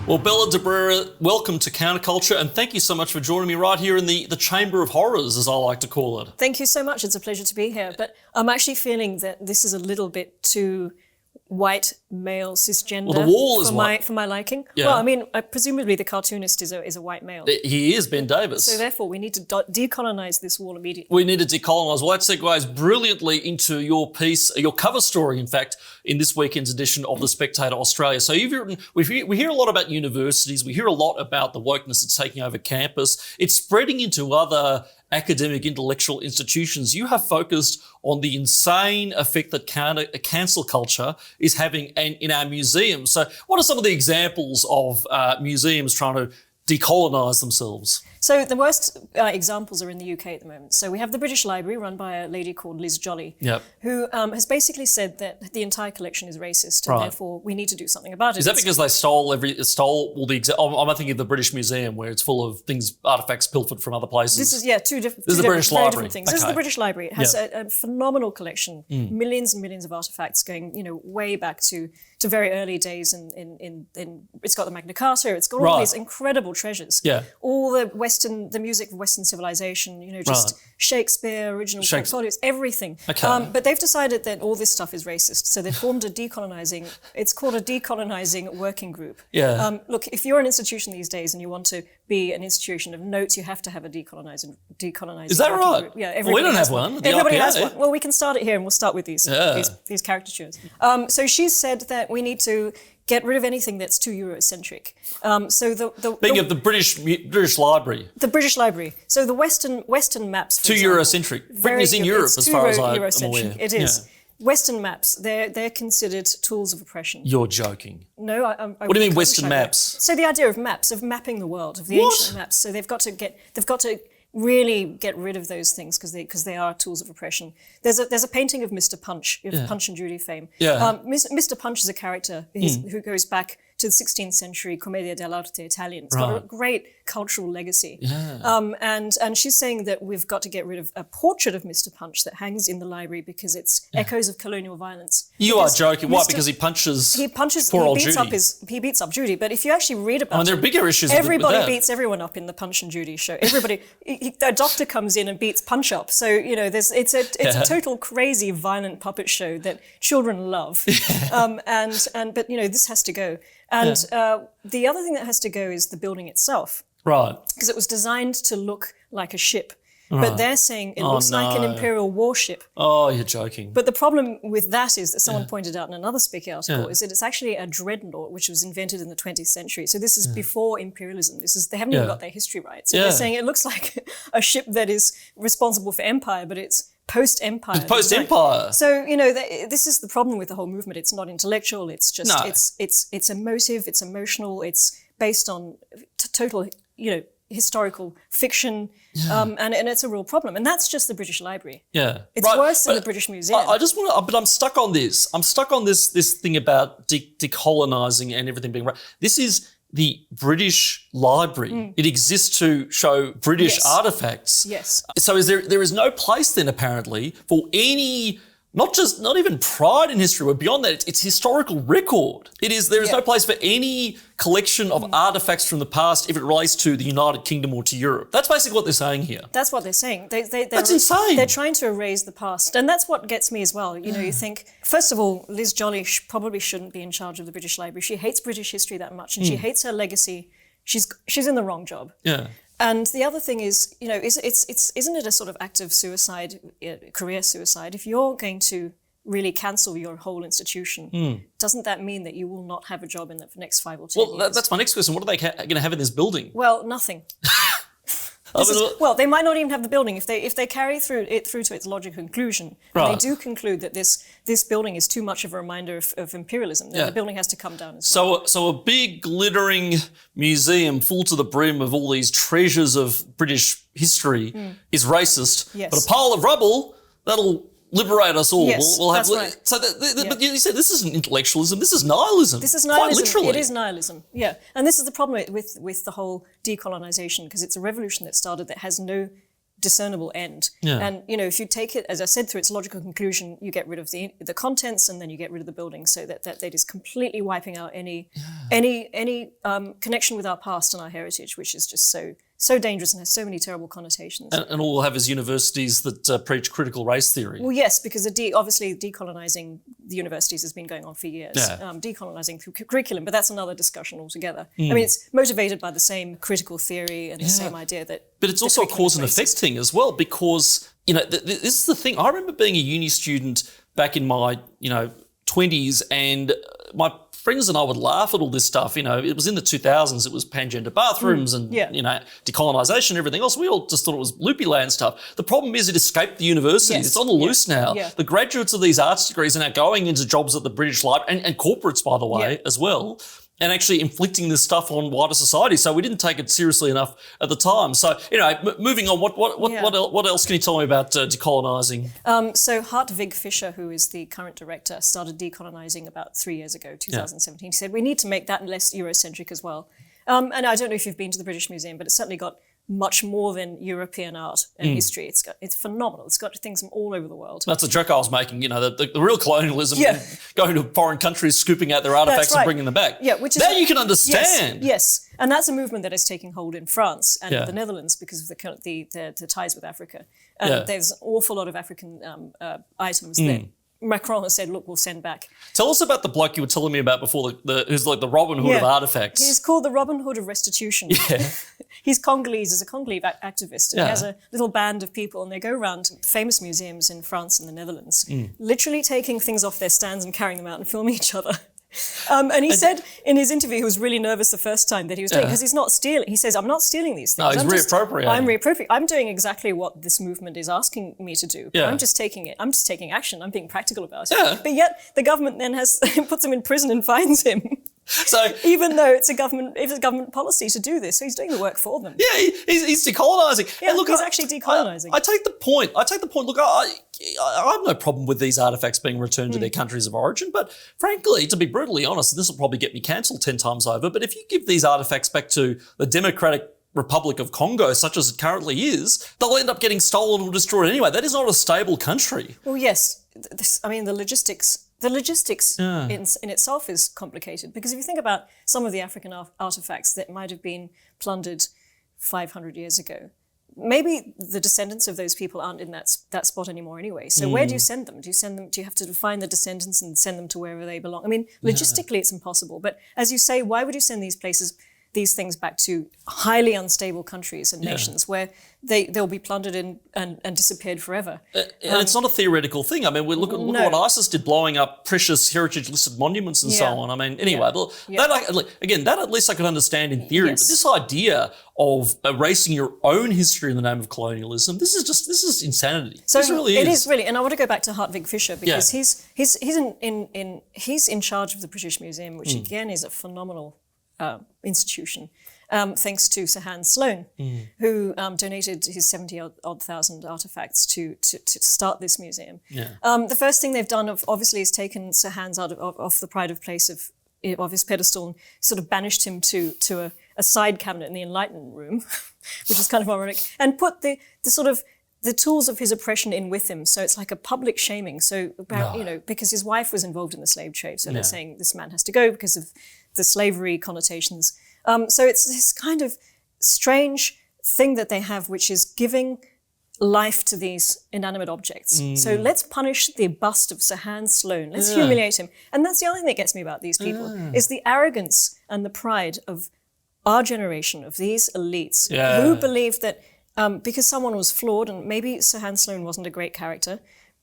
Well, Bella Debrera, welcome to CounterCulture, and thank you so much for joining me right here in the Chamber of Horrors, as I like to call it. Thank you so much. It's a pleasure to be here. But I'm actually feeling that this is a little bit too white, male, cisgender Well, the wall is white. For my liking. Yeah. Well, I mean, presumably the cartoonist is a white male. He is, Ben Davis. So therefore, we need to decolonise this wall immediately. We need to decolonise. Well, that segues brilliantly into your piece, your cover story, in fact, in this weekend's edition of the Spectator Australia. So you've written, we hear a lot about universities. We hear a lot about the wokeness that's taking over campus. It's spreading into other academic intellectual institutions. You have focused on the insane effect that cancel culture is having in our museums. So what are some of the examples of museums trying to decolonise themselves? So the worst examples are in the UK at the moment. So we have the British Library, run by a lady called Liz Jolly, who has basically said that the entire collection is racist, and therefore we need to do something about it. Is that because they stole all the? I'm thinking of the British Museum, where it's full of artifacts pilfered from other places. This is two different. This is the British very Library. Different things. This is the British Library. It has a phenomenal collection, millions and millions of artifacts going, way back to very early days. In it's got the Magna Carta. It's got all these incredible treasures. Yeah. All the music of Western civilization, just Shakespeare, original portfolios, everything. Okay. But they've decided that all this stuff is racist, so they've formed it's called a decolonizing working group. Yeah. Look, if you're an institution these days and you want to be an institution of note, you have to have a decolonizing Is that working right? group. Yeah, well, we don't have one. Everybody has one. Well, we can start it here, and we'll start with these caricatures. So she's said that we need to get rid of anything that's too Eurocentric. Speaking of the British Library. The British Library. So the Western maps, for too example, Eurocentric. Britain is in Europe, as far as I'm aware. It is. Yeah. Western maps, they're considered tools of oppression. You're joking. No, what do you mean Western maps? So the idea of maps, of mapping the world, of the ancient maps. So they've got to really get rid of those things because they are tools of oppression. There's a painting of Mr. Punch, of Punch and Judy fame. Yeah. Mr. Punch is a character who goes back to the 16th century Commedia dell'arte Italian. It's got a great cultural legacy. Yeah. And she's saying that we've got to get rid of a portrait of Mr. Punch that hangs in the library because it's echoes of colonial violence. You are joking. Why? Because he punches poor old Judy. He beats up Judy. But if you actually read about there are bigger issues everybody with that. beats everyone up in the Punch and Judy show. Everybody, a doctor comes in and beats Punch up. So, it's a total crazy violent puppet show that children love. But this has to go. And the other thing that has to go is the building itself. Right. Because it was designed to look like a ship. But they're saying it looks like an Imperial warship. Oh, you're joking. But the problem with that is that someone pointed out in another Speaker article is that it's actually a dreadnought, which was invented in the 20th century. So this is before imperialism. They haven't even got their history right. So they're saying it looks like a ship that is responsible for empire, but it's post-empire. It's post-empire. So, this is the problem with the whole movement. It's not intellectual. It's just, it's emotive, it's emotional, it's based on total, historical fiction, and it's a real problem. And that's just the British Library. Yeah. It's worse than the British Museum. I just want to, but I'm stuck on this. I'm stuck on this thing about decolonising and everything being right. This is the British Library. It exists to show British artefacts. Yes. So there is no place then apparently for any, not even pride in history, but beyond that, it's historical record. There is no place for any collection of artifacts from the past if it relates to the United Kingdom or to Europe. That's basically what they're saying here. That's what they're saying. That's insane. They're trying to erase the past. And that's what gets me as well. You think, first of all, Liz Jolly probably shouldn't be in charge of the British Library. She hates British history that much and she hates her legacy. She's in the wrong job. Yeah. And the other thing is, isn't it a sort of act of suicide, career suicide? If you're going to really cancel your whole institution, doesn't that mean that you will not have a job in the next 5 or 10 years? Well, that's my next question. What are they going to have in this building? Well, nothing. They might not even have the building if they carry through to its logical conclusion. And they do conclude that this building is too much of a reminder of imperialism. Then the building has to come down as well. So a big glittering museum full to the brim of all these treasures of British history is racist. Yes. But a pile of rubble, that'll liberate us all. Yes, that's right. So, but you said this isn't intellectualism. This is nihilism. This is nihilism. Quite literally. It is nihilism. Yeah, and this is the problem with the whole decolonisation, because it's a revolution that started that has no discernible end. Yeah. And, if you take it, as I said, through its logical conclusion, you get rid of the contents and then you get rid of the building, so that is completely wiping out any connection with our past and our heritage, which is just so dangerous and has so many terrible connotations. And all we'll have is universities that preach critical race theory. Well, yes, because obviously decolonising the universities has been going on for years, Yeah. Decolonising through curriculum, but that's another discussion altogether. I mean, it's motivated by the same critical theory and the same idea that... But it's also a cause and effect thing as well, because, this is the thing. I remember being a uni student back in my, 20s, and my friends and I would laugh at all this stuff. It was in the 2000s. It was pangender bathrooms and, decolonisation and everything else. We all just thought it was loopy land stuff. The problem is it escaped the universities. Yes. It's on the loose now. Yeah. The graduates of these arts degrees are now going into jobs at the British Library and corporates, by the way, as well, and actually inflicting this stuff on wider society. So we didn't take it seriously enough at the time. So, moving on, what else can you tell me about decolonising? So Hartwig Fischer, who is the current director, started decolonising about 3 years ago, 2017. He said, we need to make that less Eurocentric as well. And I don't know if you've been to the British Museum, but it's certainly got much more than European art and history. It's phenomenal. It's got things from all over the world. That's a joke I was making, the real colonialism, going to foreign countries, scooping out their artefacts and bringing them back. Yeah, which is... Now you can understand. Yes. And that's a movement that is taking hold in France and the Netherlands because of the ties with Africa. There's an awful lot of African items that Macron has said, look, we'll send back. Tell us about the bloke you were telling me about before, who's like the Robin Hood of artefacts. He's called the Robin Hood of restitution. Yeah. He's Congolese, he's a Congolese activist, and he has a little band of people, and they go around famous museums in France and the Netherlands, literally taking things off their stands and carrying them out and filming each other. And he said in his interview he was really nervous the first time that he was doing, because he's not stealing. He says, I'm not stealing these things. No, he's reappropriating. I'm reappropriating. I'm doing exactly what this movement is asking me to do. Yeah. I'm just taking action. I'm being practical about it. Yeah. But yet the government then puts him in prison and fines him. So even though it's a government policy to do this, so he's doing the work for them. Yeah, he's decolonising. Yeah, look, he's actually decolonising. I take the point. Look, I have no problem with these artefacts being returned to their countries of origin, but frankly, to be brutally honest, this will probably get me cancelled 10 times over, but if you give these artefacts back to the Democratic Republic of Congo, such as it currently is, they'll end up getting stolen or destroyed anyway. That is not a stable country. Well, yes. The logistics... in itself is complicated, because if you think about some of the African artifacts that might have been plundered 500 years ago, maybe the descendants of those people aren't in that spot anymore anyway. So where do you send them? Do you have to find the descendants and send them to wherever they belong? I mean, logistically it's impossible. But as you say, why would you send these things back to highly unstable countries and nations where they'll be plundered and disappeared forever? And it's not a theoretical thing. I mean, look at what ISIS did, blowing up precious heritage-listed monuments and so on. I mean, anyway, that at least I could understand in theory. But this idea of erasing your own history in the name of colonialism, this is insanity. So this really is. It is really, and I want to go back to Hartwig Fischer, because he's in charge of the British Museum, which again is a phenomenal institution, thanks to Sir Hans Sloane, who donated his 70-odd thousand artefacts to start this museum. Yeah. The first thing they've done, obviously, is taken Sir Hans off the pride of place of his pedestal and sort of banished him to a side cabinet in the Enlightenment room, which is kind of ironic, and put the tools of his oppression in with him. So it's like a public shaming. So because his wife was involved in the slave trade, so they're saying this man has to go because of the slavery connotations. So it's this kind of strange thing that they have, which is giving life to these inanimate objects. So let's punish the bust of Sir Hans Sloane. Let's humiliate him. And that's the other thing that gets me about these people, is the arrogance and the pride of our generation, of these elites, who believe that because someone was flawed, and maybe Sir Hans Sloane wasn't a great character,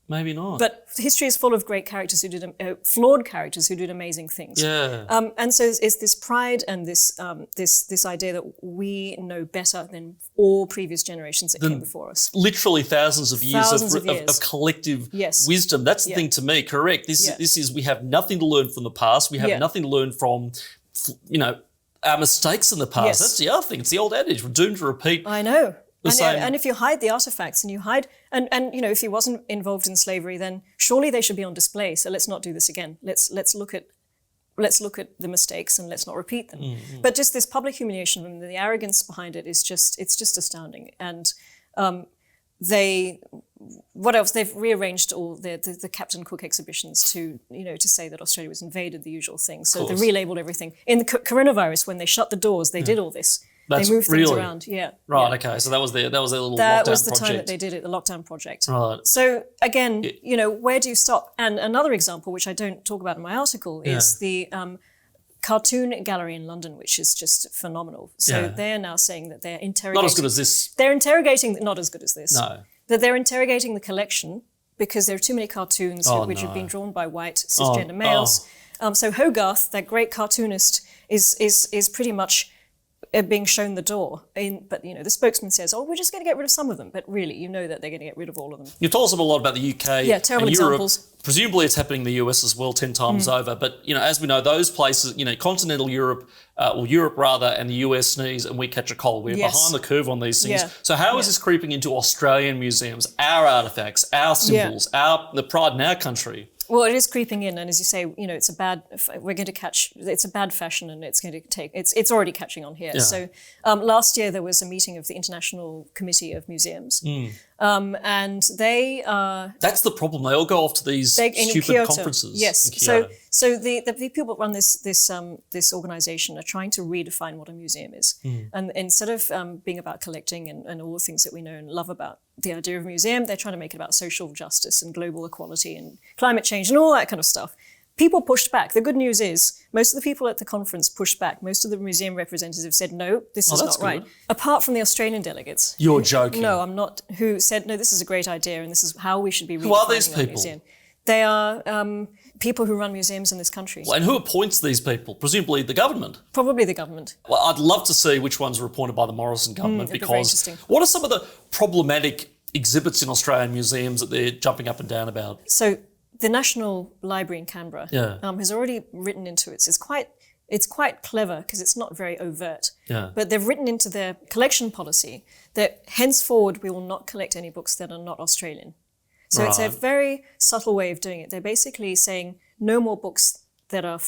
maybe not. But history is full of great characters who did flawed characters who did amazing things. Yeah. And so it's this pride and this idea that we know better than all previous generations that came before us. Literally thousands of years of collective wisdom. That's the thing to me. Correct. This is we have nothing to learn from the past. We have nothing to learn from, our mistakes in the past. Yes. That's the other thing. It's the old adage. We're doomed to repeat. I know. And if you hide the artifacts and you hide, and if he wasn't involved in slavery, then surely they should be on display. So let's not do this again. Let's look at the mistakes and let's not repeat them. Mm-hmm. But just this public humiliation and the arrogance behind it it's just astounding. And what else? They've rearranged all the Captain Cook exhibitions to say that Australia was invaded, the usual thing. So they relabeled everything. In the coronavirus, when they shut the doors, they did all this. They moved things around. Yeah. Right. Yeah. Okay. So that was their little lockdown project. That was the time that they did it, the lockdown project. Right. So again, where do you stop? And another example, which I don't talk about in my article, is the Cartoon Gallery in London, which is just phenomenal. So they're now saying that they're interrogating. Not as good as this. They're interrogating. Not as good as this. No. That they're interrogating the collection because there are too many cartoons which have been drawn by white cisgender males. So Hogarth, that great cartoonist, is pretty much being shown the door. But the spokesman says, we're just going to get rid of some of them. But really, that they're going to get rid of all of them. You've told us a lot about the UK terrible and Europe. examples. Presumably it's happening in the US as well 10 times over. But, as we know, those places, continental Europe, or Europe rather, and the US sneeze and we catch a cold. We're behind the curve on these things. Yeah. So how is this creeping into Australian museums, our artefacts, our symbols, the pride in our country? Well, it is creeping in, and as you say, it's a bad fashion, and it's going to take. It's already catching on here. Yeah. So last year there was a meeting of the International Committee of Museums, and they. That's the problem. They all go off to these stupid Kyoto. conferences. Yes. So the people that run this organisation are trying to redefine what a museum is, and instead of being about collecting and all the things that we know and love about the idea of a museum, they're trying to make it about social justice and global equality and climate change and all that kind of stuff. People pushed back. The good news is most of the people at the conference pushed back. Most of the museum representatives said, no, this is not right. Apart from the Australian delegates. You're joking. No, I'm not. Who said, no, this is a great idea and this is how we should be redefining Who are these people? Museum. They are people who run museums in this country. Well, and who appoints these people? Presumably the government. Probably the government. Well, I'd love to see which ones were appointed by the Morrison government It'd be very because interesting. What are some of the problematic exhibits in Australian museums that they're jumping up and down about? So the National Library in Canberra has already written into it. It's quite clever because it's not very overt. Yeah. But they've written into their collection policy that henceforward we will not collect any books that are not Australian. So It's a very subtle way of doing it. They're basically saying no more books that are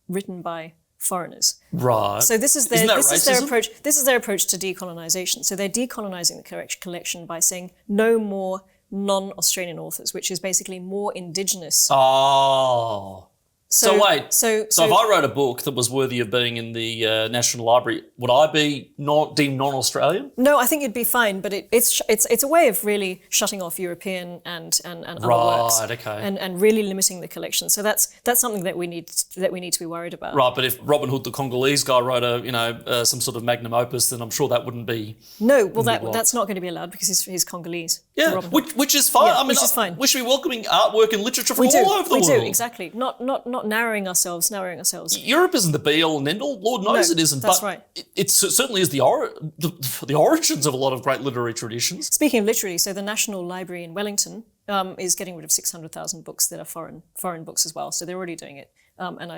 written by foreigners. Right. So this is their racism? This is their approach to decolonisation. So they're decolonising the collection by saying no more non-Australian authors, which is basically more indigenous. Oh. So wait. So if I wrote a book that was worthy of being in the National Library, would I be deemed non-Australian? No, I think you'd be fine. But it's a way of really shutting off European and other works. Right. Okay. And really limiting the collection. So that's something that we need to be worried about. Right. But if Robin Hood, the Congolese guy, wrote some sort of magnum opus, then I'm sure that wouldn't be. No. Well, that's not going to be allowed because he's Congolese. Yeah. Which is fine. Yeah, I mean, which is fine. We should be welcoming artwork and literature from all over the world. We do exactly. Not narrowing ourselves. Europe isn't the be-all and end-all. Lord knows it isn't. That's but right. It certainly is the origins of a lot of great literary traditions. Speaking of literary, so the National Library in Wellington is getting rid of 600,000 books that are foreign books as well. So they're already doing it. And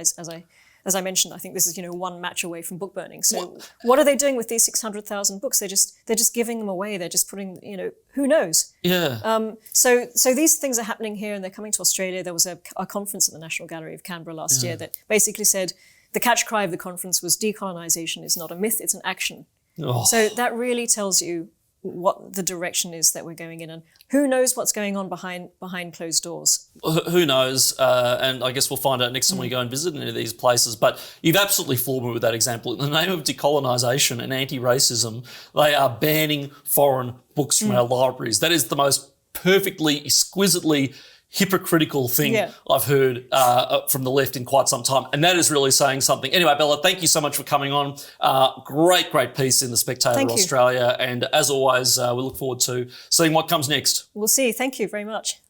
as I mentioned, I think this is one match away from book burning. So what are they doing with these 600,000 books? They're just giving them away. They're just putting who knows? Yeah. So these things are happening here, and they're coming to Australia. There was a conference at the National Gallery of Canberra last year that basically said the catch cry of the conference was decolonisation is not a myth, it's an action. Oh. So that really tells you what the direction is that we're going in, and who knows what's going on behind closed doors. Who knows? And I guess we'll find out next time we go and visit any of these places. But you've absolutely floored me with that example. In the name of decolonisation and anti-racism, they are banning foreign books from our libraries. That is the most perfectly, exquisitely hypocritical thing I've heard from the left in quite some time. And that is really saying something. Anyway, Bella, thank you so much for coming on. Great piece in the Spectator Australia. And as always, we look forward to seeing what comes next. We'll see. Thank you very much.